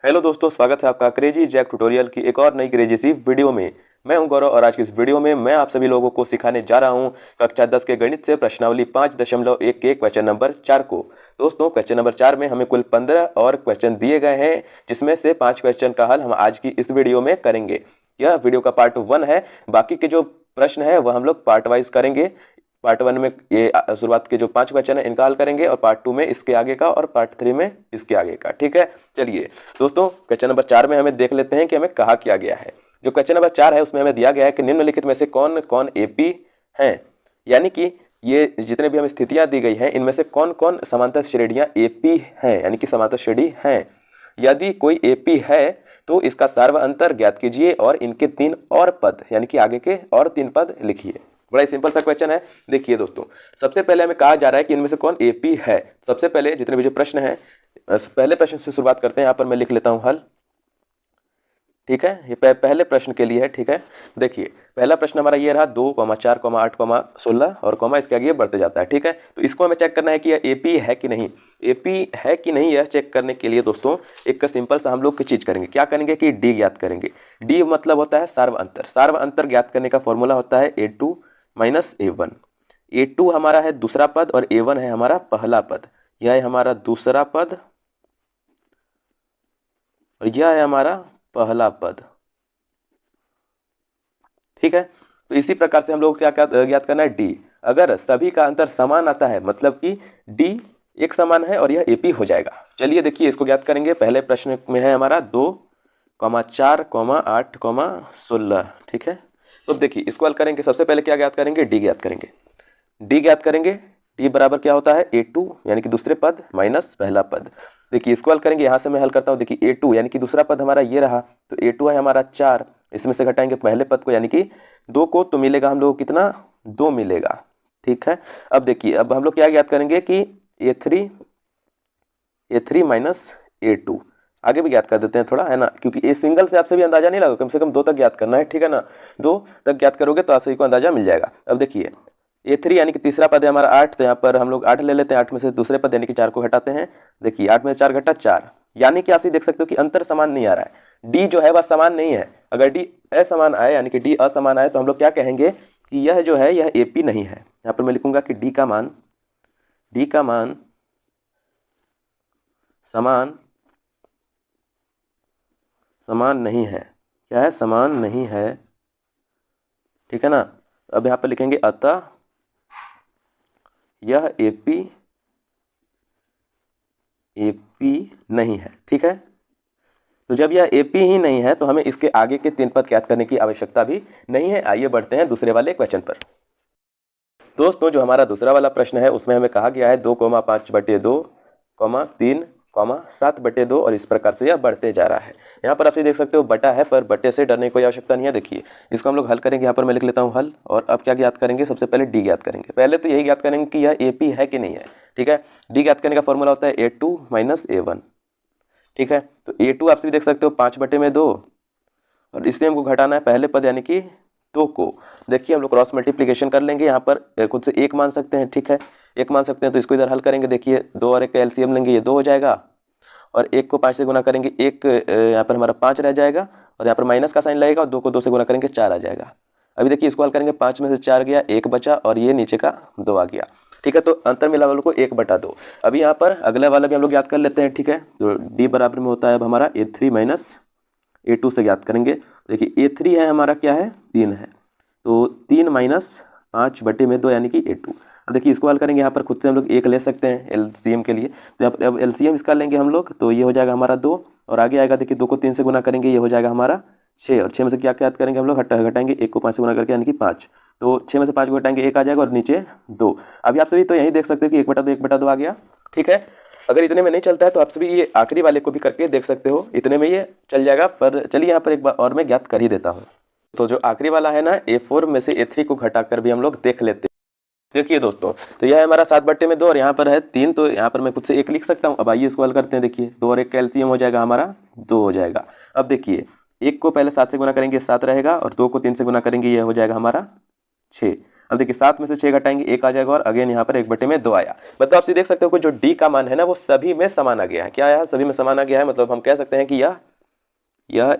Hello दोस्तों, स्वागत है आपका क्रेजी जैक ट्यूटोरियल की एक और नई क्रेजी सी वीडियो में। मैं हूं गौरव और आज की इस वीडियो में मैं आप सभी लोगों को सिखाने जा रहा हूं कक्षा 10 के गणित से प्रश्नावली 5.1 के क्वेश्चन नंबर 4 को। दोस्तों, क्वेश्चन नंबर 4 में हमें कुल 15 और क्वेश्चन दिए गए हैं, जिसमें से 5 क्वेश्चन का हल हम आज की इस वीडियो में करेंगे। यह वीडियो का पार्ट 1 है। बाकी के जो प्रश्न है वह हम लोग पार्ट वाइज करेंगे। पार्ट 1 में ये शुरुआत के जो 5 क्वेश्चन है इनका हल करेंगे और पार्ट 2 में इसके आगे का और पार्ट 3 में इसके आगे का। ठीक है, चलिए दोस्तों, क्वेश्चन नंबर 4 में हमें देख लेते हैं कि हमें कहा किया गया है। जो क्वेश्चन नंबर 4 है उसमें हमें दिया गया है कि निम्नलिखित में से कौन कौन एपी हैं, यानी कि ये जितने भी हमें स्थितियां दी गई हैं इनमें से कौन कौन समांतर श्रेणियां एपी हैं, यानी कि समांतर श्रेणी हैं। यदि कोई एपी है तो इसका सार्व अंतर ज्ञात कीजिए और इनके 3 और पद, यानी कि आगे के और 3 पद लिखिए। बड़ा ही सिंपल सा क्वेश्चन है। देखिए दोस्तों, सबसे पहले हमें कहा जा रहा है कि इनमें से कौन एपी है। सबसे पहले जितने भी जो प्रश्न है, पहले प्रश्न से शुरुआत करते हैं। यहाँ पर मैं लिख लेता हूँ हल। ठीक है, ये पहले प्रश्न के लिए है। ठीक है, देखिए पहला प्रश्न हमारा ये रहा 2, 4, 8, 16 और कॉमा इसके आगे बढ़ते जाता है। ठीक है, तो इसको हमें चेक करना है कि यह एपी है कि नहीं। एपी है कि नहीं यह चेक करने के लिए दोस्तों एक सिंपल सा हम लोग की चीज करेंगे। क्या करेंगे कि डी ज्ञात करेंगे। डी मतलब होता है सार्व अंतर। सार्व अंतर ज्ञात करने का फॉर्मूला होता है A2 माइनस A1। A2 हमारा है दूसरा पद और A1 है हमारा पहला पद। यह है हमारा दूसरा पद और यह है हमारा पहला पद। ठीक है, तो इसी प्रकार से हम लोग क्या ज्ञात करना है, डी। अगर सभी का अंतर समान आता है मतलब कि डी एक समान है और यह एपी हो जाएगा। चलिए देखिए इसको ज्ञात करेंगे। पहले प्रश्न में है हमारा 2, 4, 8, 16। ठीक है, तो देखिए इसको हल करेंगे। सबसे पहले क्या ज्ञात करेंगे, डी ज्ञात करेंगे। डी ज्ञात करेंगे। डी बराबर क्या होता है, A2 यानी कि दूसरे पद माइनस पहला पद। देखिए इसको हल करेंगे। यहाँ से मैं हल करता हूँ। देखिए A2 यानी कि दूसरा पद हमारा ये रहा, तो A2 है हमारा 4। इसमें से घटाएंगे पहले पद को यानी कि 2 को, तो मिलेगा हम लोग कितना, 2 मिलेगा। ठीक है, अब देखिए अब हम लोग क्या ज्ञात करेंगे कि A3 माइनस A2 आगे भी ज्ञात कर देते हैं थोड़ा, है ना, क्योंकि ए सिंगल से आपसे भी अंदाजा नहीं लगा, कम से कम 2 तक ज्ञात करना है। ठीक है ना, 2 तक ज्ञात करोगे तो आप सभी को अंदाजा मिल जाएगा। अब देखिए A3 यानी कि तीसरा पद है हमारा 8, तो यहाँ पर हम लोग 8 ले लेते हैं। 8 में से दूसरे पद यानी कि 4 को घटाते हैं। देखिए 8 में से 4 घटा 4, यानी कि आप देख सकते हो कि अंतर समान नहीं आ रहा है। डी जो है वह समान नहीं है। अगर डी असमान आए यानी कि डी असमान आए तो हम लोग क्या कहेंगे कि यह जो है यह एपी नहीं है। यहाँ पर मैं लिखूंगा कि डी का मान समान नहीं है। क्या है, समान नहीं है। ठीक है ना, अब यहाँ पर लिखेंगे अतः यह एपी नहीं है। ठीक है, तो जब यह एपी ही नहीं है तो हमें इसके आगे के 3 पद ज्ञात करने की आवश्यकता भी नहीं है। आइए बढ़ते हैं दूसरे वाले क्वेश्चन पर। दोस्तों, जो हमारा दूसरा वाला प्रश्न है उसमें हमें कहा गया है 2, 5/2, 3, 7/2 और इस प्रकार से यह बढ़ते जा रहा है। यहाँ पर आप देख सकते हो बटा है, पर बटे से डरने की कोई आवश्यकता नहीं है। देखिए इसको हम लोग हल करेंगे। यहाँ पर मैं लिख लेता हूँ हल। और अब क्या ज्ञात करेंगे, सबसे पहले डी ज्ञात करेंगे। पहले तो यही ज्ञात करेंगे कि यह एपी है कि नहीं है। ठीक है, डी ज्ञात करने का फॉर्मूला होता है A2 माइनस A1। ठीक है, तो A2 आप भी देख सकते हो 5/2 और इसलिए हमको घटाना है पहले पद यानी कि 2 को। देखिए हम लोग क्रॉस मल्टीप्लिकेशन कर लेंगे। यहाँ पर खुद से 1 मान सकते हैं। ठीक है, 1 मान सकते हैं तो इसको इधर हल करेंगे। देखिए 2 और 1 का एलसीएम लेंगे, ये 2 हो जाएगा और 1 को 5 से गुना करेंगे, 1 यहाँ पर हमारा 5 रह जाएगा और यहाँ पर माइनस का साइन लगेगा और 2 को 2 से गुना करेंगे 4 आ जाएगा। अभी देखिए इसको हल करेंगे, 5 में से 4 गया, 1 बचा और ये नीचे का 2 आ गया। ठीक है, तो अंतर मिला हम लोग को 1/2। अभी यहाँ पर अगले वाला भी हम लोग याद कर लेते हैं। ठीक है, तो डी बराबर में होता है अब हमारा A3 माइनस A2 से ज्ञात करेंगे। देखिए A3 है हमारा क्या है, 3 है, तो 3 माइनस 5/2 यानी कि A2। अब देखिए इसको हल करेंगे। यहाँ पर खुद से हम लोग 1 ले सकते हैं एलसीएम के लिए, तो यहाँ पर अब एलसीएम इसका लेंगे हम लोग, तो ये हो जाएगा हमारा 2 और आगे आएगा। देखिए 2 को 3 से गुना करेंगे, ये हो जाएगा हमारा 6 और 6 में से क्या याद करेंगे हम लोग, घटाएंगे 1 को 5 से गुना करके यानी कि 5, तो 6 में से 5 को घटाएंगे 1 आ जाएगा और नीचे 2। अभी आप सभी तो यही देख सकते हो कि 1/2 आ गया। ठीक है, अगर इतने में नहीं चलता है तो आप सभी ये आखिरी वाले को भी करके देख सकते हो, इतने में ये चल जाएगा। पर चलिए यहाँ पर एक बार और मैं ज्ञात कर ही देता हूँ। तो जो आखिरी वाला है ना, A4 में से A3 को घटाकर भी हम लोग देख लेते हैं। देखिए दोस्तों, तो यह है हमारा 7/2 और यहाँ पर है 3, तो यहाँ पर मैं खुद से 1 लिख सकता हूँ। अब आइए इसको हल करते हैं। देखिए 2 और 1 का एलसीएम हो जाएगा हमारा 2 हो जाएगा। अब देखिए 1 को पहले 7 से गुना करेंगे 7 रहेगा और 2 को 3 से गुना करेंगे ये हो जाएगा हमारा 6। अब देखिए 7 में से 6 घटाएंगे 1 आ जाएगा और अगेन यहाँ पर 1/2 आया। मतलब आप देख सकते हो कि जो डी का मान है ना वो सभी में समान आ गया है। क्या आया? सभी में समान आ गया है। मतलब हम कह सकते हैं कि यह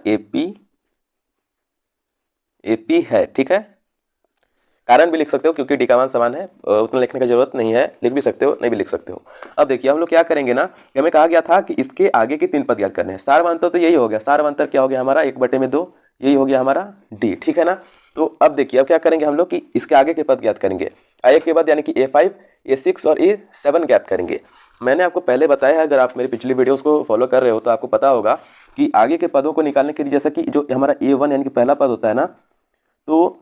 एपी है। ठीक है, कारण भी लिख सकते हो क्योंकि डी का मान समान है, उतना लिखने की जरूरत नहीं है, लिख भी सकते हो नहीं भी लिख सकते हो। अब देखिए हम लोग क्या करेंगे ना, हमें कहा गया था कि इसके आगे के 3 पद ज्ञात करने हैं। सार्वधातुक तो यही हो गया, सार्वधातुक क्या हो गया हमारा 1/2, यही हो गया हमारा डी। ठीक है ना। तो अब देखिए अब क्या करेंगे हम लोग कि इसके आगे के पद ज्ञात करेंगे। आगे के पद यानी कि A5, A6 और A7 ज्ञात करेंगे। मैंने आपको पहले बताया है, अगर आप मेरी पिछली वीडियोस को फॉलो कर रहे हो तो आपको पता होगा कि आगे के पदों को निकालने के लिए जैसा कि जो हमारा A1 यानी कि पहला पद होता है ना, तो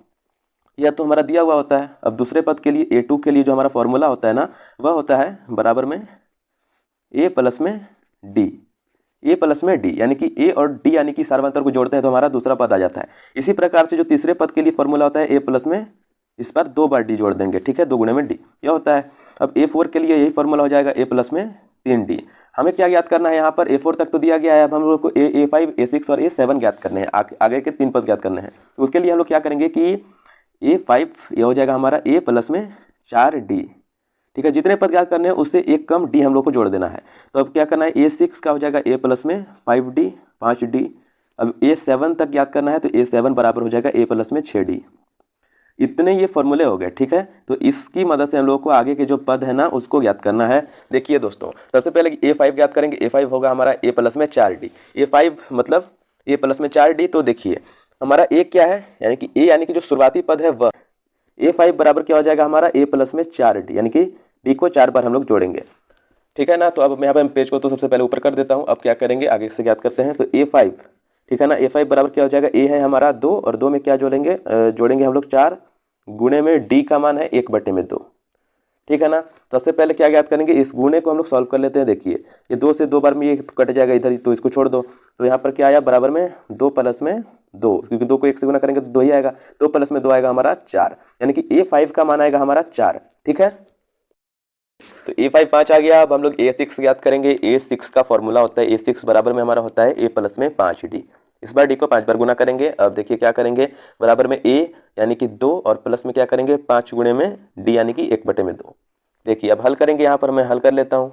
यह तो हमारा दिया हुआ होता है। अब दूसरे पद के लिए A2 के लिए जो हमारा फॉर्मूला होता है ना, वह होता है बराबर में A प्लस में D, A प्लस में D, यानी कि A और D यानी कि सार्वधातुक को जोड़ते हैं तो हमारा दूसरा पद आ जाता है। इसी प्रकार से जो तीसरे पद के लिए फॉर्मूला होता है A प्लस में, इस पर 2 बार D जोड़ देंगे। ठीक है, 2 गुणे में D यह होता है। अब A4 के लिए यही फॉर्मूला हो जाएगा A प्लस में 3D। हमें क्या ज्ञात करना है यहाँ पर? A4 तक तो दिया गया है, अब हम लोग को A5, A6 और A7 ज्ञात करने हैं, आगे के 3 पद ज्ञात करने हैं। तो उसके लिए हम लोग क्या करेंगे कि A5 यह हो जाएगा हमारा A प्लस में 4D। ठीक है, जितने पद ज्ञात करने हैं उससे एक कम D हम लोग को जोड़ देना है। तो अब क्या करना है, A6 का हो जाएगा A प्लस में 5D, 5D। अब A7 तक ज्ञात करना है तो A7 बराबर हो जाएगा A प्लस में 6D। इतने ये फॉर्मूले हो गए। ठीक है, तो इसकी मदद से हम लोग को आगे के जो पद है ना उसको ज्ञात करना है। देखिए दोस्तों, सबसे पहले A5 ज्ञात करेंगे। A5 होगा हमारा A प्लस में 4D। A5 मतलब A प्लस में 4D। तो देखिए हमारा A क्या है, यानी कि A यानी कि जो शुरुआती पद है वह A5 बराबर क्या हो जाएगा हमारा A प्लस में 4D, यानी कि D को 4 बार हम लोग जोड़ेंगे। ठीक है ना। तो अब मैं यहाँ पर पेज को तो सबसे पहले ऊपर कर देता हूँ। अब क्या करेंगे आगे से ज्ञात करते हैं। तो A5, ठीक है ना, A5 बराबर क्या हो जाएगा, A है हमारा 2 और 2 में क्या जोड़ेंगे, जोड़ेंगे हम लोग 4 गुणे में D का मान है 1/2। ठीक है ना। सबसे पहले क्या ज्ञात करेंगे, इस गुणे को हम लोग सॉल्व कर लेते हैं। देखिए ये 2 से 2 बार में ये कट जाएगा इधर, तो इसको छोड़ दो। तो यहाँ पर क्या आया, बराबर में 2 प्लस में 2, क्योंकि 2 को 1 से गुना करेंगे तो 2 ही आएगा। 2 प्लस में 2 आएगा हमारा 4, यानी कि A5 का मान आएगा हमारा 4। ठीक है, तो A5 5 आ गया। अब हम लोग A6 ज्ञात करेंगे। A6 का फॉर्मूला होता है A6 बराबर में हमारा होता है A प्लस में 5D। इस बार D को 5 बार गुना करेंगे। अब देखिए क्या करेंगे, बराबर में A यानी कि 2 और प्लस में क्या करेंगे 5 गुणे में D यानी कि 1/2। देखिए अब हल करेंगे, यहाँ पर मैं हल कर लेता हूँ।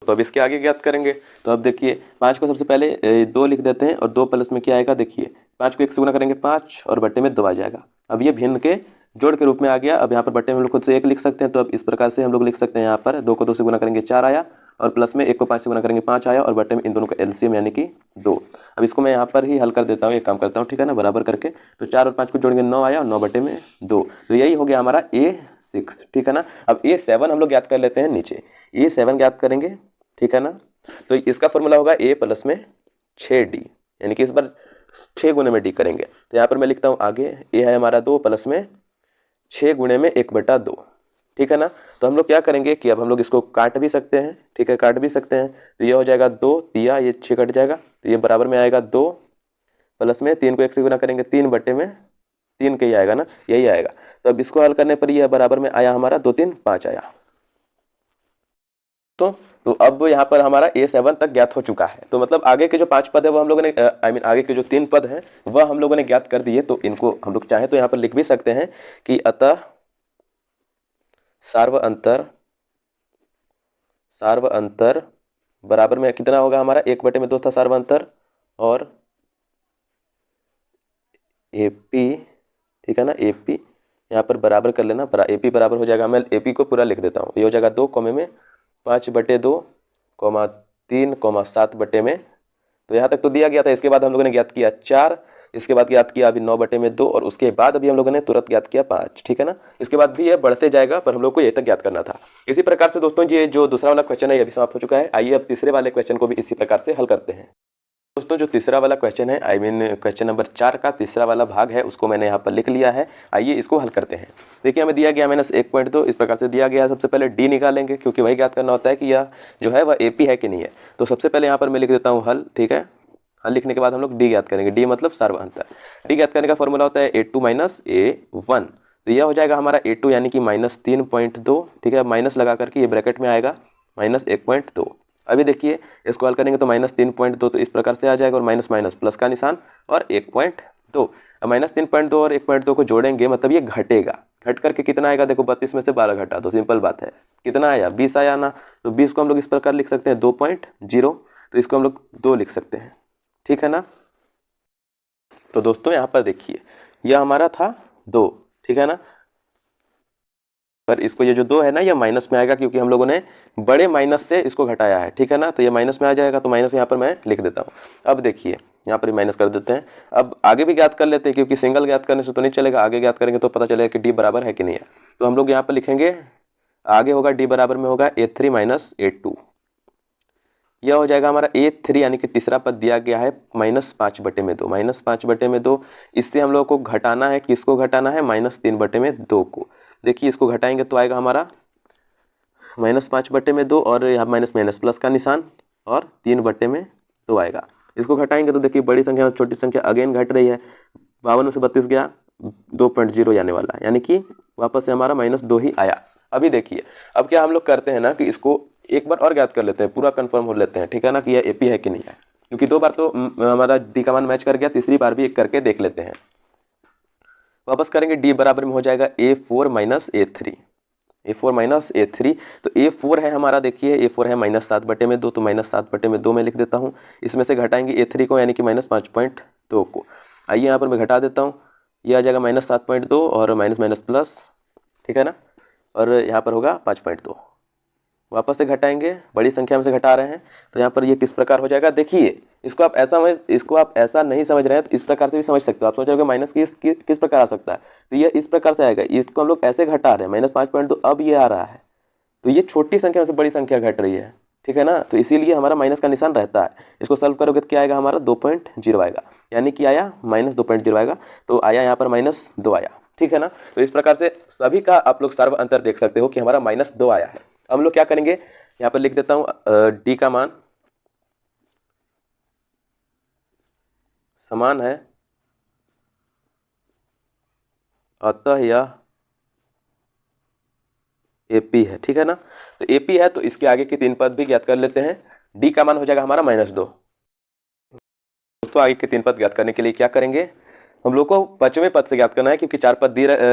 तो अब इसके आगे ज्ञात करेंगे। तो अब देखिए 5 को सबसे पहले 2 लिख देते हैं और 2 प्लस में क्या आएगा, देखिए 5 को 1 से गुना करेंगे 5 और बट्टे में 2 आ जाएगा। अब ये भिन्न के जोड़ के रूप में आ गया। अब यहाँ पर बट्टे में हम लोग खुद से 1 लिख सकते हैं। तो अब इस प्रकार से हम लोग लिख सकते हैं, यहाँ पर 2 को 2 से गुना करेंगे 4 आया और प्लस में 1 को 5 से गुना करेंगे 5 आया और बट्टे में इन दोनों का एलसीएम यानी कि 2। अब इसको मैं यहाँ पर ही हल कर देता हूँ, एक काम करता हूँ। ठीक है ना, बराबर करके तो 4 और 5 को जोड़ेंगे 9 आया और 9/2। तो यही हो गया हमारा A6। ठीक है ना। अब A7 हम लोग ज्ञात कर लेते हैं नीचे। A7 ज्ञात करेंगे। ठीक है ना, तो इसका फॉर्मूला होगा A प्लस में 6D, यानी कि इस बार 6 गुणे में D करेंगे। तो यहाँ पर मैं लिखता हूँ आगे A है हमारा 2 प्लस में 6 गुणे में 1/2। ठीक है ना। तो हम लोग क्या करेंगे कि अब हम लोग इसको काट भी सकते हैं। ठीक है, काट भी सकते हैं। तो ये हो जाएगा 2 दिया, ये 6 कट जाएगा तो ये बराबर में आएगा 2 प्लस में 3 को 1 से गुना करेंगे 3/3 के ही आएगा ना, यही आएगा। तो अब इसको हल करने पर यह बराबर में आया हमारा 2 3 5 आया। तो अब यहाँ पर हमारा A7 तक ज्ञात हो चुका है। तो मतलब आगे के जो 5 पद है वो हम लोगों ने आगे के जो 3 पद हैं वह हम लोगों ने ज्ञात कर दिए। तो इनको हम लोग चाहें तो यहाँ पर लिख भी सकते हैं कि अतः सार्व अंतर बराबर में कितना होगा हमारा, 1/2 था सार्व अंतर और AP। ठीक है ना, AP यहाँ पर बराबर कर लेना, AP बराबर हो जाएगा, मैं AP को पूरा लिख देता हूँ। ये हो जाएगा 2 कॉमे में 5/2, 3, 7/में। तो यहाँ तक तो दिया गया था। इसके बाद हम लोगों ने ज्ञात किया 4, इसके बाद ज्ञात किया अभी 9/2 और उसके बाद अभी हम लोगों ने तुरंत ज्ञात किया 5। ठीक है ना, इसके बाद भी ये बढ़ते जाएगा पर हम लोग को ये तक ज्ञात करना था। इसी प्रकार से दोस्तों ये जो दूसरा वाला क्वेश्चन है ये भी समाप्त हो चुका है। आइए अब तीसरे वाले क्वेश्चन को भी इसी प्रकार से हल करते हैं। दोस्तों जो तीसरा वाला क्वेश्चन है, क्वेश्चन नंबर 4 का तीसरा वाला भाग है, उसको मैंने यहाँ पर लिख लिया है। आइए इसको हल करते हैं। देखिए हमें दिया गया -1.2, इस प्रकार से दिया गया है। सबसे पहले D निकालेंगे क्योंकि वही ज्ञात करना होता है कि यह जो है वह AP है कि नहीं है। तो सबसे पहले यहाँ पर मैं लिख देता हूँ हल। ठीक है, हल लिखने के बाद हम लोग D ज्ञात करेंगे। D मतलब सार्व अंतर। D ज्ञात करने का फॉर्मूला होता है A2 माइनस A1। तो यह हो जाएगा हमारा A2 यानी कि -3.2। ठीक है, माइनस लगा करके ये ब्रैकेट में आएगा -1.2। अभी देखिए इसको हल करेंगे तो -3.2 तो इस प्रकार से आ जाएगा और माइनस माइनस प्लस का निशान और 1.2। तो -3.2 और 1.2 को जोड़ेंगे, मतलब ये घटेगा। घट करके कितना आएगा, देखो 32 में से 12 घटा तो सिंपल बात है, कितना आया 20 आया ना। तो 20 को हम लोग इस प्रकार लिख सकते हैं 2.0, तो इसको हम लोग 2 लिख सकते हैं, ठीक है ना। तो दोस्तों यहाँ पर देखिए यह हमारा था 2, ठीक है ना। पर इसको ये जो 2 है ना ये माइनस में आएगा, क्योंकि हम लोगों ने बड़े माइनस से इसको घटाया है, ठीक है ना। तो ये माइनस में आ जाएगा, तो माइनस यहाँ पर मैं लिख देता हूँ। अब देखिए यहाँ पर माइनस कर देते हैं। अब आगे भी ज्ञात कर लेते हैं, क्योंकि सिंगल ज्ञात करने से तो नहीं चलेगा, आगे ज्ञात करेंगे तो पता चलेगा कि डी बराबर है कि नहीं है। तो हम लोग यहाँ पर लिखेंगे, आगे होगा डी बराबर में होगा A3 माइनस A2। यह हो जाएगा हमारा A3, यानी कि तीसरा पद दिया गया है -5/2, -5/2। इससे हम लोग को घटाना है, किसको घटाना है, -3/2 को। देखिए इसको घटाएंगे तो आएगा हमारा -5/2 और यहाँ माइनस माइनस प्लस का निशान और 3/2 आएगा। इसको घटाएंगे तो देखिए बड़ी संख्या और छोटी संख्या अगेन घट रही है, 52 में से 32 गया, 2.0 आने वाला है, यानी कि वापस से हमारा -2 ही आया। अभी देखिए अब क्या हम लोग करते हैं ना कि इसको एक बार और ज्ञात कर लेते हैं, पूरा कंफर्म हो लेते हैं, ठीक है ना, कि यह एपी है कि नहीं है। क्योंकि 2 बार तो हमारा डी का मान मैच कर गया, तीसरी बार भी एक करके देख लेते हैं। वापस करेंगे, डी बराबर में हो जाएगा A4 minus A3, A4 minus A3। तो A4 है हमारा, देखिए A4 है -7/2, तो -7/2 में लिख देता हूँ। इसमें से घटाएंगे A3 को, यानी कि -5.2 को। आइए यहाँ पर मैं घटा देता हूँ, यह आ जाएगा -7.2 और माइनस माइनस प्लस, ठीक है ना, और यहाँ पर होगा 5.2। वापस से घटाएंगे, बड़ी संख्या में से घटा रहे हैं, तो यहाँ पर ये किस प्रकार हो जाएगा। देखिए इसको आप ऐसा नहीं समझ रहे हैं तो इस प्रकार से भी समझ सकते हो। आप सोच रहे हो माइनस किस प्रकार आ सकता है, तो ये इस प्रकार से आएगा। इसको हम लोग ऐसे घटा रहे हैं, -5.2, अब ये आ रहा है, तो ये छोटी संख्या में से बड़ी संख्या घट रही है, ठीक है ना। तो इसीलिए हमारा माइनस का निशान रहता है। इसको सॉल्व करोगे तो क्या आएगा, हमारा 2.0 आएगा, यानी कि आया -2.0 आएगा। तो आया यहाँ पर -2 आया, ठीक है ना। तो इस प्रकार से सभी का आप लोग सर्व अंतर देख सकते हो कि हमारा -2 आया है। हम लोग क्या करेंगे, यहाँ पर लिख देता हूँ डी का मान समान है, अतः यह एपी है, ठीक है ना। तो एपी है तो इसके आगे के 3 पद भी ज्ञात कर लेते हैं। डी का मान हो जाएगा हमारा -2। दोस्तों आगे के 3 पद ज्ञात करने के लिए क्या करेंगे, हम लोग को 5वें पद से ज्ञात करना है, क्योंकि 4 पद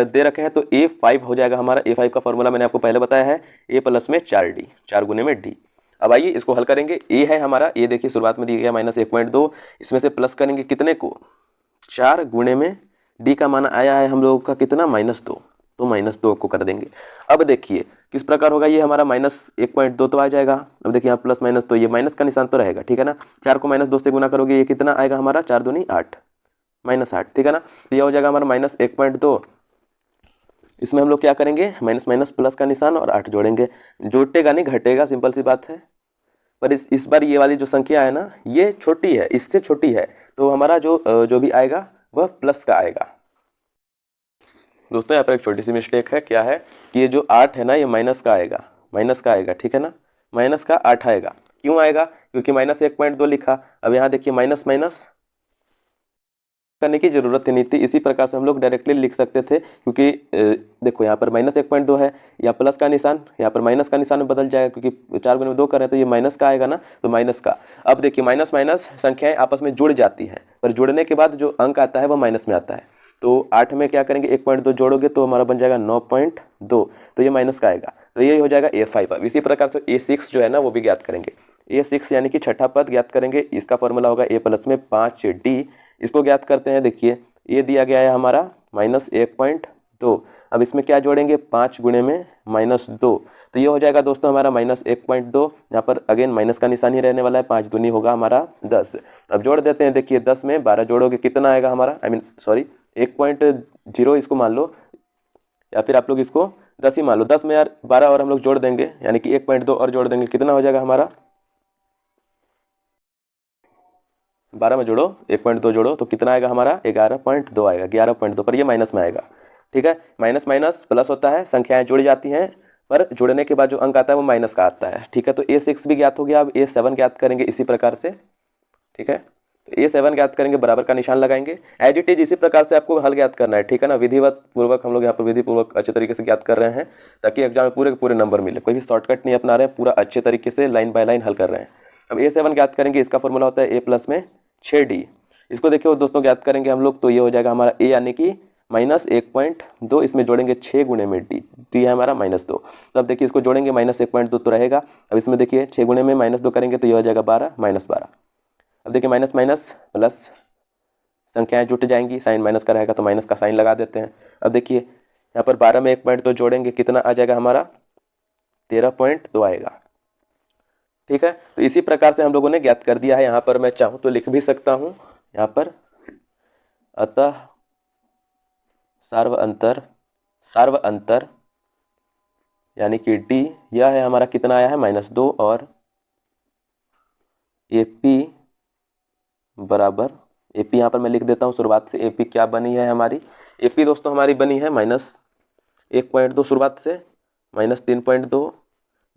दे रखे हैं। तो A5 हो जाएगा हमारा। A5 का फॉर्मूला मैंने आपको पहले बताया है, A प्लस में 4D, 4 गुने में D। अब आइए इसको हल करेंगे। A है हमारा, A देखिए शुरुआत में दिया गया -1.2, इसमें से प्लस करेंगे कितने को, 4 गुने में D का मान आया है हम लोगों का कितना, -2, तो -2 को कर देंगे। अब देखिए किस प्रकार होगा, ये हमारा -1.2 तो आ जाएगा। अब देखिए यहाँ प्लस माइनस, तो ये माइनस का निशान तो रहेगा, ठीक है ना। 4 को -2 से गुना करोगे, ये कितना आएगा हमारा, 4 दूनी 8, -8, ठीक है ना। तो यह हो जाएगा हमारा -1.2। इसमें हम लोग क्या करेंगे, माइनस माइनस प्लस का निशान और 8 जोड़ेंगे। जोटेगा नहीं, घटेगा, सिंपल सी बात है। पर इस बार ये वाली जो संख्या है ना, ये छोटी है, इससे छोटी है, तो हमारा जो भी आएगा वह प्लस का आएगा। दोस्तों यहाँ पर एक छोटी सी मिस्टेक है, क्या है कि ये जो 8 है ना, ये माइनस का आएगा, ठीक है ना। माइनस का 8 आएगा, क्यों आएगा, क्योंकि -1.2 लिखा। अब यहाँ देखिए माइनस माइनस करने की जरूरत ही नहीं थी, इसी प्रकार से हम लोग डायरेक्टली लिख सकते थे। क्योंकि देखो यहाँ पर -1.2 है, या प्लस का निशान यहाँ पर माइनस का निशान में बदल जाएगा, क्योंकि 4 गुने में 2 कर रहे हैं, तो ये माइनस का आएगा ना, तो माइनस का। अब देखिए माइनस माइनस संख्याएं आपस में जुड़ जाती हैं, पर जुड़ने के बाद जो अंक आता है वो माइनस में आता है। तो 8 में क्या करेंगे, 1.2 जोड़ोगे तो हमारा बन जाएगा 9.2, तो ये माइनस का आएगा, तो ये हो जाएगा A5। अब इसी प्रकार से A6 जो है ना वो भी ज्ञात करेंगे। A6 यानी कि छठा पद ज्ञात करेंगे, इसका फॉर्मूला होगा A प्लस में 5D। इसको ज्ञात करते हैं। देखिए ये दिया गया है हमारा -1.2। अब इसमें क्या जोड़ेंगे, 5 गुणे में -2, तो ये हो जाएगा दोस्तों हमारा -1.2। यहाँ पर अगेन माइनस का निशान ही रहने वाला है, 5 दूनी होगा हमारा 10। अब जोड़ देते हैं। देखिए 10 में 12 जोड़ोगे कितना आएगा हमारा, 1.0 इसको मान लो, या फिर आप लोग इसको 10 ही मान लो। 10 में यार 12 और हम लोग जोड़ देंगे, यानी कि 1.2 और जोड़ देंगे, कितना हो जाएगा हमारा, 12 में जोड़ो 1.2 जोड़ो तो कितना आएगा हमारा, 11.2 आएगा, 11.2, पर ये माइनस में आएगा, ठीक है। माइनस माइनस प्लस होता है, संख्याएं जुड़ जाती हैं, पर जुड़ने के बाद जो अंक आता है वो माइनस का आता है, ठीक है। तो A6 भी ज्ञात हो गया। अब A7 ज्ञात करेंगे इसी प्रकार से, ठीक है। तो A7 ज्ञात करेंगे, बराबर का निशान लगाएंगे, एज इट इज इसी प्रकार से आपको हल ज्ञात करना है, ठीक है ना। विधिवत पूर्वक हम लोग यहाँ पर विधिपूर्वक अच्छे तरीके से ज्ञात कर रहे हैं, ताकि एग्जाम में पूरे के पूरे नंबर मिले। कोई भी शॉर्टकट नहीं अपना रहे हैं, पूरा अच्छे तरीके से लाइन बाय लाइन हल कर रहे हैं। अब A7 ज्ञात करेंगे, इसका फॉर्मूला होता है A प्लस में 6D। इसको देखिए दोस्तों ज्ञात करेंगे हम लोग, तो ये हो जाएगा हमारा ए यानी कि -1.2, इसमें जोड़ेंगे 6 गुणे में डी, डी है हमारा -2। तो अब देखिए इसको जोड़ेंगे -1.2 तो रहेगा। अब इसमें देखिए 6 गुणे में -2 करेंगे तो ये हो जाएगा 12 -12। अब देखिए माइनस माइनस प्लस, संख्याएं जुट जाएंगी, साइन माइनस का रहेगा तो माइनस का साइन लगा देते हैं। अब देखिए यहाँ पर 12 में 1 पॉइंट तो जोड़ेंगे, कितना आ जाएगा हमारा 13.2 आएगा। ठीक है, तो इसी प्रकार से हम लोगों ने ज्ञात कर दिया है। यहाँ पर मैं चाहूँ तो लिख भी सकता हूँ यहाँ पर, अतः सार्व अंतर यानी कि डी, यह है हमारा कितना आया है -2, और AP बराबर, AP यहाँ पर मैं लिख देता हूँ शुरुआत से। AP क्या बनी है हमारी, AP दोस्तों हमारी बनी है -1.2 शुरुआत से, -3.2,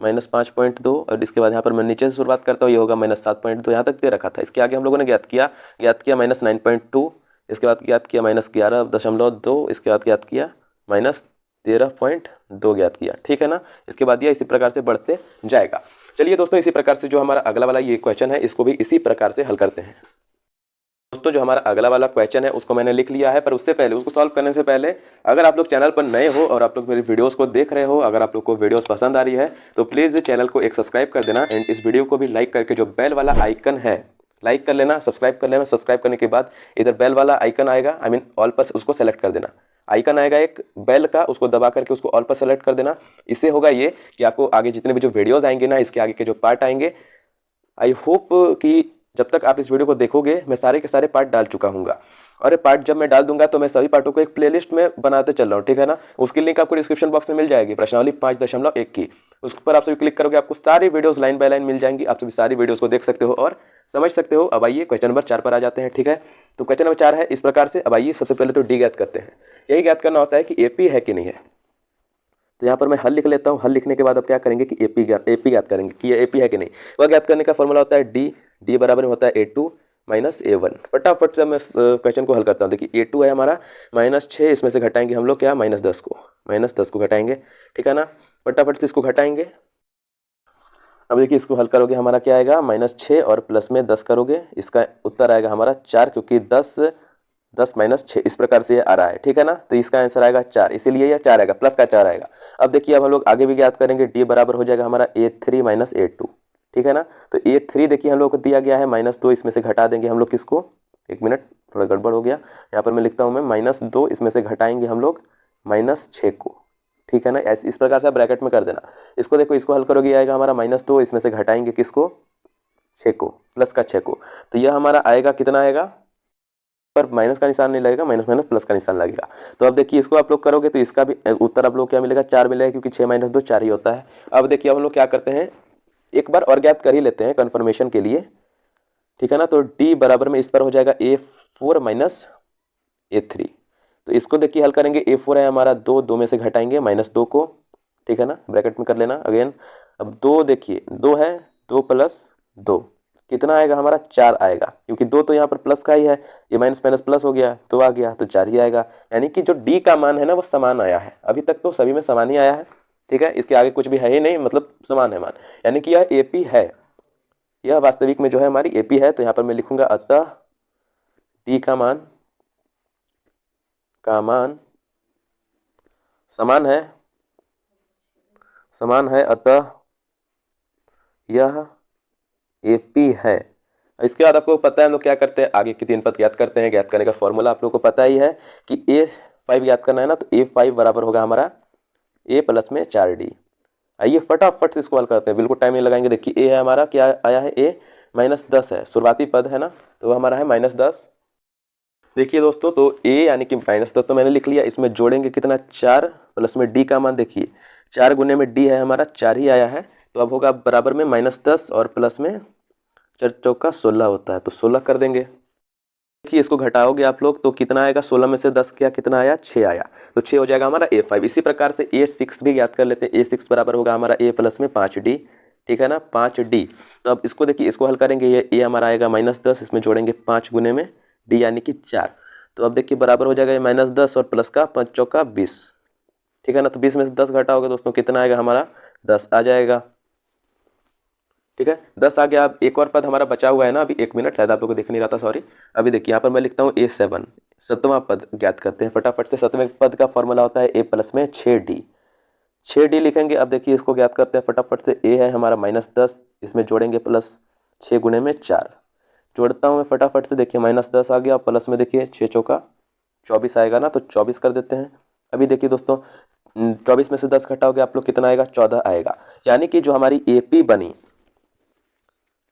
-5.2, और इसके बाद यहाँ पर मैं नीचे से शुरुआत करता हूँ, ये होगा -7.2, यहाँ तक दे रखा था। इसके आगे हम लोगों ने ज्ञात किया -9.2, इसके बाद ज्ञात किया -11.2, इसके बाद ज्ञात किया -13.2 ज्ञात किया। ठीक है ना, इसके बाद यह इसी प्रकार से बढ़ते जाएगा। चलिए दोस्तों, इसी प्रकार से जो हमारा अगला वाला ये क्वेश्चन है, इसको भी इसी प्रकार से हल करते हैं। दोस्तों जो हमारा अगला वाला क्वेश्चन है उसको मैंने लिख लिया है, पर उससे पहले, उसको सॉल्व करने से पहले, अगर आप लोग चैनल पर नए हो और आप लोग मेरी वीडियोस को देख रहे हो, अगर आप लोग को वीडियोस पसंद आ रही है तो प्लीज़ चैनल को एक सब्सक्राइब कर देना, एंड इस वीडियो को भी लाइक करके जो बेल वाला आइकन है लाइक कर लेना, सब्सक्राइब कर लेना। सब्सक्राइब करने के बाद इधर बेल वाला आइकन आएगा, आई मीन ऑल पर, उसको सेलेक्ट कर देना। आइकन आएगा एक बेल का, उसको दबा करके उसको ऑल पर सेलेक्ट कर देना। इससे होगा ये कि आपको आगे जितने भी जो वीडियोस आएंगे ना, इसके आगे के जो पार्ट आएंगे, आई होप कि जब तक आप इस वीडियो को देखोगे मैं सारे के सारे पार्ट डाल चुका हूँगा, और ये पार्ट जब मैं डाल दूंगा तो मैं सभी पार्टों को एक प्लेलिस्ट में बनाते चल रहा हूँ। ठीक है ना, उसकी लिंक आपको डिस्क्रिप्शन बॉक्स में मिल जाएगी, प्रश्नावली 5.1 की। उस पर आप सभी क्लिक करोगे, आपको सारी वीडियोस लाइन बाय लाइन मिल जाएंगी, आप सभी सारी वीडियोस को देख सकते हो और समझ सकते हो। अब आइए क्वेश्चन नंबर 4 पर आ जाते हैं। ठीक है, तो क्वेश्चन नंबर 4 है इस प्रकार से। अब आइए सबसे पहले तो डी ज्ञात करते हैं। यही ज्ञात करना होता है कि AP है कि नहीं है। तो यहाँ पर मैं हल लिख लेता हूँ। हल लिखने के बाद अब क्या करेंगे कि AP ज्ञात करेंगे कि ये AP है कि नहीं। वह ज्ञात करने का फॉर्मूला होता है D बराबर में होता है A2 -A1। फटाफट से मैं क्वेश्चन को हल करता हूँ। देखिए A2 है हमारा -6, इसमें से घटाएंगे हम लोग क्या, -10 को घटाएंगे। ठीक है ना, फटाफट से इसको घटाएंगे। अब देखिए इसको हल करोगे हमारा क्या आएगा, -6 और प्लस में 10 करोगे, इसका उत्तर आएगा हमारा 4, क्योंकि 10 -6 इस प्रकार से ये आ रहा है। ठीक है ना, तो इसका आंसर आएगा 4, इसीलिए यह 4 आएगा, प्लस का 4 आएगा। अब देखिए अब हम लोग आगे भी ज्ञात करेंगे। D बराबर हो जाएगा हमारा A3 -A2। ठीक है ना, तो A3 देखिए हम लोग को दिया गया है -2, इसमें से घटा देंगे हम लोग किसको, एक मिनट थोड़ा गड़बड़ हो गया, यहाँ पर मैं लिखता हूँ मैं -2, इसमें से घटाएंगे हम लोग -6 को। ठीक है ना, ऐसे इस प्रकार से आप ब्रैकेट में कर देना। इसको देखो, इसको हल करोगे आएगा हमारा -2, इसमें से घटाएंगे किसको, 6 को, प्लस का 6 को, तो यह हमारा आएगा कितना आएगा, पर माइनस का निशान नहीं लगेगा, माइनस माइनस प्लस का निशान लगेगा। तो अब देखिए इसको आप लोग करोगे तो इसका भी उत्तर आप लोग क्या मिलेगा, 4 मिलेगा, क्योंकि 6 - 2 4 ही होता है। अब देखिए हम लोग क्या करते हैं, एक बार और ज्ञात कर ही लेते हैं कंफर्मेशन के लिए। ठीक है ना, तो D बराबर में इस पर हो जाएगा A4 -A3। तो इसको देखिए हल करेंगे, A4 है हमारा 2 में से घटाएंगे -2 को। ठीक है ना, ब्रैकेट में कर लेना अगेन। अब 2 देखिए 2 है, 2 + 2 कितना आएगा हमारा, 4 आएगा, क्योंकि 2 तो यहाँ पर प्लस का ही है, ये माइनस माइनस प्लस हो गया, 2 आ गया तो 4 ही आएगा। यानी कि जो D का मान है ना वो समान आया है, अभी तक तो सभी में समान ही आया है। ठीक है, इसके आगे कुछ भी है ही नहीं, मतलब समान है मान, यानी कि यह AP है, यह वास्तविक में जो है हमारी AP है। तो यहाँ पर मैं लिखूंगा अतः D का मान समान है, अतः यह AP है। इसके बाद आपको पता है हम लोग क्या करते हैं, आगे की 3 पद ज्ञात करते हैं। ज्ञात करने का फॉर्मूला आप लोग को पता ही है कि A5 ज्ञात करना है ना, तो A5 बराबर होगा हमारा A प्लस में 4D। आइए फटाफट से इसको हल करते हैं, बिल्कुल टाइम नहीं लगाएंगे। देखिए A है हमारा, क्या आया है, A -10 है, शुरुआती पद है ना, तो हमारा है -10। देखिए दोस्तों, तो A यानी कि -10 तो मैंने लिख लिया, इसमें जोड़ेंगे कितना, 4, प्लस में D का मान देखिए 4 गुने में D है हमारा 4 ही आया है, तो अब होगा बराबर में -10 और प्लस में 4 चौका 16 होता है, तो 16 कर देंगे। देखिए इसको घटाओगे आप लोग तो कितना आएगा, 16 में से 10 क्या, कितना आया, 6 आया, तो 6 हो जाएगा हमारा A5। इसी प्रकार से A6 भी याद कर लेते हैं। A6 बराबर होगा हमारा A प्लस में 5D। ठीक है ना, 5D। तो अब इसको देखिए, इसको हल करेंगे, ये A हमारा आएगा -10, इसमें जोड़ेंगे 5 गुने में D यानी कि 4, तो अब देखिए बराबर हो जाएगा ये -10 और प्लस का 5 चौका 20। ठीक है ना, तो 20 में से 10 घटाओगे दोस्तों कितना आएगा हमारा, 10 आ जाएगा। ठीक है। 10 आ गया। अब एक और पद हमारा बचा हुआ है ना, अभी 1 मिनट, शायद आप लोगों को दिख नहीं रहा था, सॉरी। अभी देखिए यहाँ पर मैं लिखता हूँ A7, 7वां पद ज्ञात करते हैं फटाफट से। 7वें पद का फॉर्मूला होता है A प्लस में 6D, 6D लिखेंगे। अब देखिए इसको ज्ञात करते हैं फटाफट से। A है हमारा -10, इसमें जोड़ेंगे प्लस 6 गुणे में 4, जोड़ता हूँ मैं फटाफट से। देखिए -10 आ गया, प्लस में देखिए 6 चौका 24 आएगा ना, तो 24 कर देते हैं। अभी देखिए दोस्तों 24 में से 10 घटाओगे आप लोग कितना आएगा, 14 आएगा। यानी कि जो हमारी AP बनी,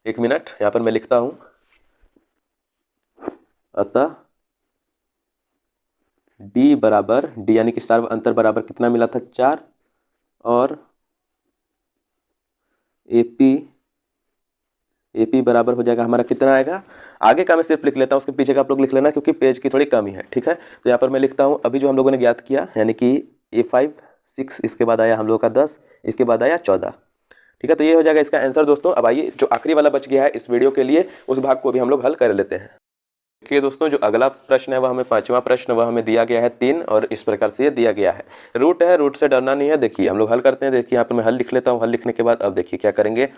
1 मिनट यहाँ पर मैं लिखता हूँ, अतः D बराबर, D यानी कि सर्व अंतर बराबर कितना मिला था, 4, और AP बराबर हो जाएगा हमारा कितना आएगा। आगे का मैं सिर्फ लिख लेता हूँ, उसके पीछे का आप लोग लिख लेना क्योंकि पेज की थोड़ी कमी है, ठीक है। तो यहाँ पर मैं लिखता हूँ, अभी जो हम लोगों ने ज्ञात किया यानी कि A5 6, इसके बाद आया हम लोगों का 10, इसके बाद आया 14, ठीक है। तो ये हो जाएगा इसका आंसर दोस्तों। अब आइए जो आखिरी वाला बच गया है इस वीडियो के लिए, उस भाग को भी हम लोग हल कर लेते हैं। देखिए दोस्तों जो अगला प्रश्न है वह हमें 5वां प्रश्न, वह हमें दिया गया है 3, और इस प्रकार से ये दिया गया है। रूट है, रूट से डरना नहीं है। देखिए हम लोग हल करते हैं। देखिए यहाँ पर मैं हल लिख लेता हूँ। हल लिखने के बाद अब देखिए क्या करेंगे,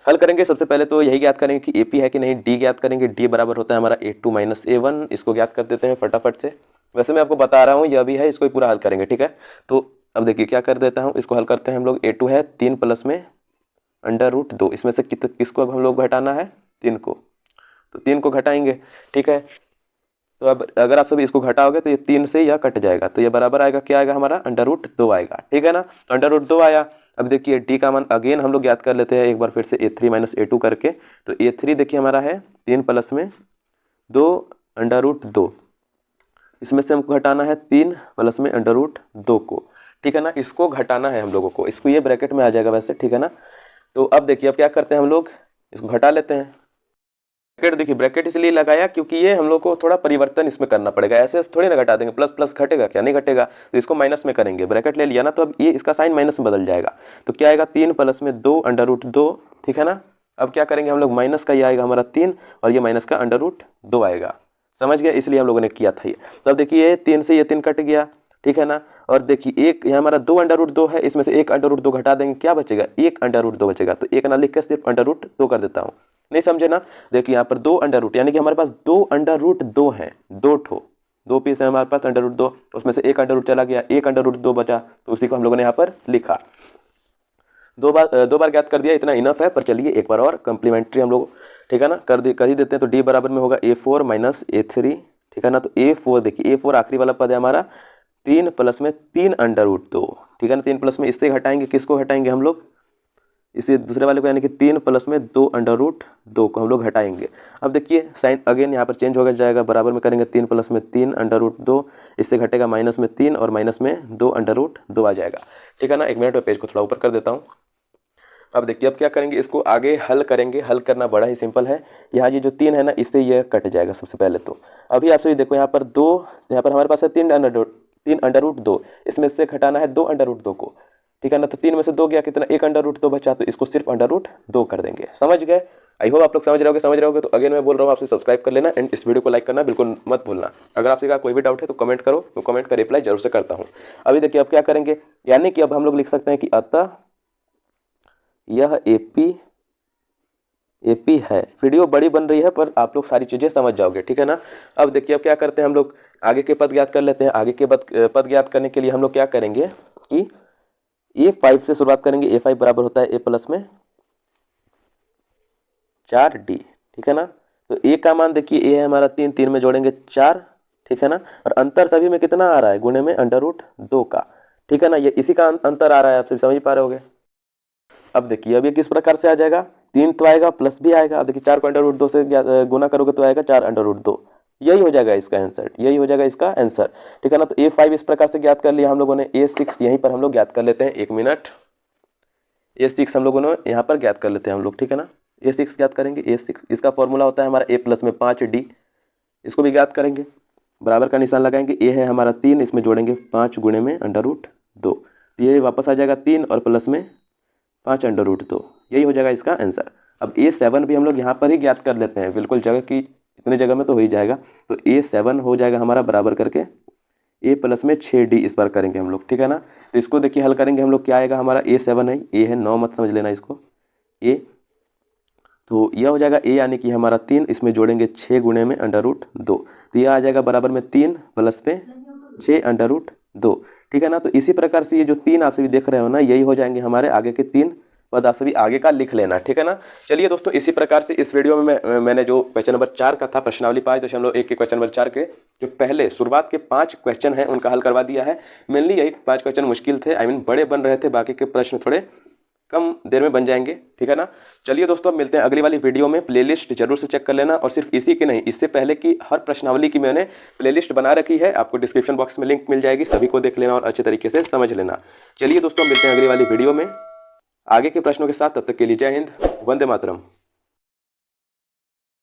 हल करेंगे। सबसे पहले तो यही ज्ञात करेंगे कि AP है कि नहीं। D ज्ञात करेंगे। D बराबर होता है हमारा A2 - A1, इसको ज्ञात कर देते हैं फटाफट से। वैसे मैं आपको बता रहा हूँ, यह भी है, इसको ही पूरा हल करेंगे, ठीक है। तो अब देखिए क्या कर देता हूँ, इसको हल करते हैं हम लोग। A2 है 3 प्लस में √2, इसमें से किसको अब हम लोग घटाना है, 3 को, तो 3 को घटाएंगे, ठीक है। तो अब अगर आप सभी इसको घटाओगे तो ये 3 से यह कट जाएगा, तो ये बराबर आएगा, क्या आएगा हमारा, √2 आएगा, ठीक है ना। तो √2 आया। अब देखिए D का मान अगेन हम लोग ज्ञात कर लेते हैं एक बार फिर से, A3 - A2 करके। तो A3 देखिए हमारा है 3 प्लस में 2 √2, इसमें से हमको घटाना है 3 प्लस में √2 को, ठीक है ना। इसको घटाना है हम लोगों को, इसको ये ब्रैकेट में आ जाएगा वैसे, ठीक है ना। तो अब देखिए अब क्या करते हैं हम लोग, इसको घटा लेते हैं। ब्रैकेट देखिए, ब्रैकेट इसलिए लगाया क्योंकि ये हम लोग को थोड़ा परिवर्तन इसमें करना पड़ेगा, ऐसे थोड़ी ना घटा देंगे। प्लस प्लस घटेगा क्या, नहीं घटेगा, तो इसको माइनस में करेंगे। ब्रैकेट ले लिया ना, तो अब ये इसका साइन माइनस में बदल जाएगा। तो क्या आएगा, 3 प्लस में 2 √2, ठीक है ना। अब क्या करेंगे हम लोग, माइनस का ये आएगा हमारा 3, और ये माइनस का √2 आएगा, समझ गया, इसलिए हम लोगों ने किया था ये। तो अब देखिए 3 से ये 3 कट गया, ठीक है ना। और देखिए एक यहाँ हमारा 2 √2 है, इसमें से 1 √2 घटा देंगे, क्या बचेगा, 1 √2 बचेगा। तो 1 ना लिख के सिर्फ √2 कर देता हूँ, नहीं समझे ना। देखिए यहाँ पर 2 √ यानी कि हमारे पास 2 √2 है, 2 पीस है हमारे पास √2, उसमें से 1 √ चला गया, 1 √2 बचा, तो उसी को हम लोगों ने यहाँ पर लिखा। दो बार ज्ञात कर दिया, इतना इनफ है। पर चलिए एक बार और कम्प्लीमेंट्री हम लोग, ठीक है ना, कर ही देते हैं। तो D बराबर में होगा A4 - A3, ठीक है ना। तो A4 देखिए, A4 आखिरी वाला पद है हमारा, 3 प्लस में 3 √2, ठीक है ना। 3 प्लस में इससे घटाएंगे, किसको घटाएंगे हम लोग, इसे दूसरे वाले को, यानी कि 3 प्लस में 2 √2 को हम लोग घटाएंगे। अब देखिए साइन अगेन यहाँ पर चेंज हो जाएगा, बराबर में करेंगे 3 प्लस में 3 √2, इससे घटेगा माइनस में 3 और माइनस में 2 √2 आ जाएगा, ठीक है ना। 1 मिनट में पेज को थोड़ा ऊपर कर देता हूँ। अब देखिए अब क्या करेंगे, इसको आगे हल करेंगे। हल करना बड़ा ही सिंपल है। यहाँ ये जो 3 है ना, इससे ये कट जाएगा सबसे पहले। तो अभी आप सभी देखो यहाँ पर 2, यहाँ पर हमारे पास है 3 √2, इसमें से घटाना है 2 √2 को, ठीक है ना। तो 3 में से 2 गया, कितना, 1 √2 बचा, तो इसको सिर्फ √2 कर देंगे, समझ गए। आई होप आप लोग समझ रहे होगे। तो अगेन मैं बोल रहा हूँ, आपसे सब्सक्राइब कर लेना एंड इस वीडियो को लाइक करना बिल्कुल मत भूलना। अगर आपसे का कोई भी डाउट है तो कमेंट करो, तो कमेंट का रिप्लाई जरूर से करता हूँ। अभी देखिए अब क्या करेंगे, यानी कि अब हम लोग लिख सकते हैं कि अतः यह AP है। वीडियो बड़ी बन रही है पर आप लोग सारी चीज़ें समझ जाओगे, ठीक है ना। अब देखिए अब क्या करते हैं हम लोग, आगे के पद ज्ञात कर लेते हैं। आगे के पद ज्ञात करने के लिए हम लोग क्या करेंगे कि A5 से शुरुआत करेंगे। A5 बराबर होता है A प्लस में 4D, ठीक है ना। तो A का मान देखिए, A है हमारा 3, 3 में जोड़ेंगे 4, ठीक है ना। और अंतर सभी में कितना आ रहा है, गुणे में √2 का, ठीक है ना। ये इसी का अंतर आ रहा है, आप सभी समझ पा रहे होगे। अब देखिए अब ये किस प्रकार से आ जाएगा, 3 तो आएगा, प्लस भी आएगा। अब देखिए 4 को √2 से गुना करोगे तो आएगा 4 √2, यही हो जाएगा इसका आंसर, यही हो जाएगा इसका आंसर, ठीक है ना। तो A5 इस प्रकार से ज्ञात कर लिया हम लोगों ने। A6 यहीं पर हम लोग ज्ञात कर लेते हैं, 1 मिनट। A6 हम लोगों ने यहाँ पर ज्ञात कर लेते हैं हम लोग, ठीक है ना। A6 ज्ञात करेंगे। A6 इसका फॉर्मूला होता है हमारा A प्लस में 5D, इसको भी ज्ञात करेंगे। बराबर का निशान लगाएंगे। A है हमारा 3, इसमें जोड़ेंगे 5 गुणे में √2, ये वापस आ जाएगा 3 और प्लस में 5 √2, यही हो जाएगा इसका आंसर। अब A7 भी हम लोग यहाँ पर ही ज्ञात कर लेते हैं, बिल्कुल जगह की इतनी जगह में तो हो ही जाएगा। तो A7 हो जाएगा हमारा बराबर करके A प्लस में 6D, इस बार करेंगे हम लोग, ठीक है ना। तो इसको देखिए हल करेंगे हम लोग, क्या आएगा हमारा, A7 है, A है 9 मत समझ लेना इसको, A तो यह हो जाएगा ए यानी कि हमारा 3, इसमें जोड़ेंगे 6 गुणे में √2, तो यह आ जाएगा बराबर में 3 प्लस पे 6 √2, ठीक है ना। तो इसी प्रकार से ये जो 3 आप सभी देख रहे हो ना, यही हो जाएंगे हमारे आगे के 3 पद, आप सभी आगे का लिख लेना, ठीक है ना। चलिए दोस्तों, इसी प्रकार से इस वीडियो में मैंने जो क्वेश्चन नंबर 4 का था, प्रश्नावली 5.1 के क्वेश्चन नंबर 4 के जो पहले शुरुआत के 5 क्वेश्चन हैं उनका हल करवा दिया है। मेनली यही 5 क्वेश्चन मुश्किल थे, आई मीन बड़े बन रहे थे, बाकी के प्रश्न थोड़े कम देर में बन जाएंगे, ठीक है ना। चलिए दोस्तों, अब मिलते हैं अगली वाली वीडियो में। प्लेलिस्ट जरूर से चेक कर लेना, और सिर्फ इसी की नहीं, इससे पहले की हर प्रश्नावली की मैंने प्लेलिस्ट बना रखी है, आपको डिस्क्रिप्शन बॉक्स में लिंक मिल जाएगी, सभी को देख लेना और अच्छे तरीके से समझ लेना। चलिए दोस्तों, मिलते हैं अगली वाली वीडियो में आगे के प्रश्नों के साथ, तब तक के लिए जय हिंद, वंदे मातरम।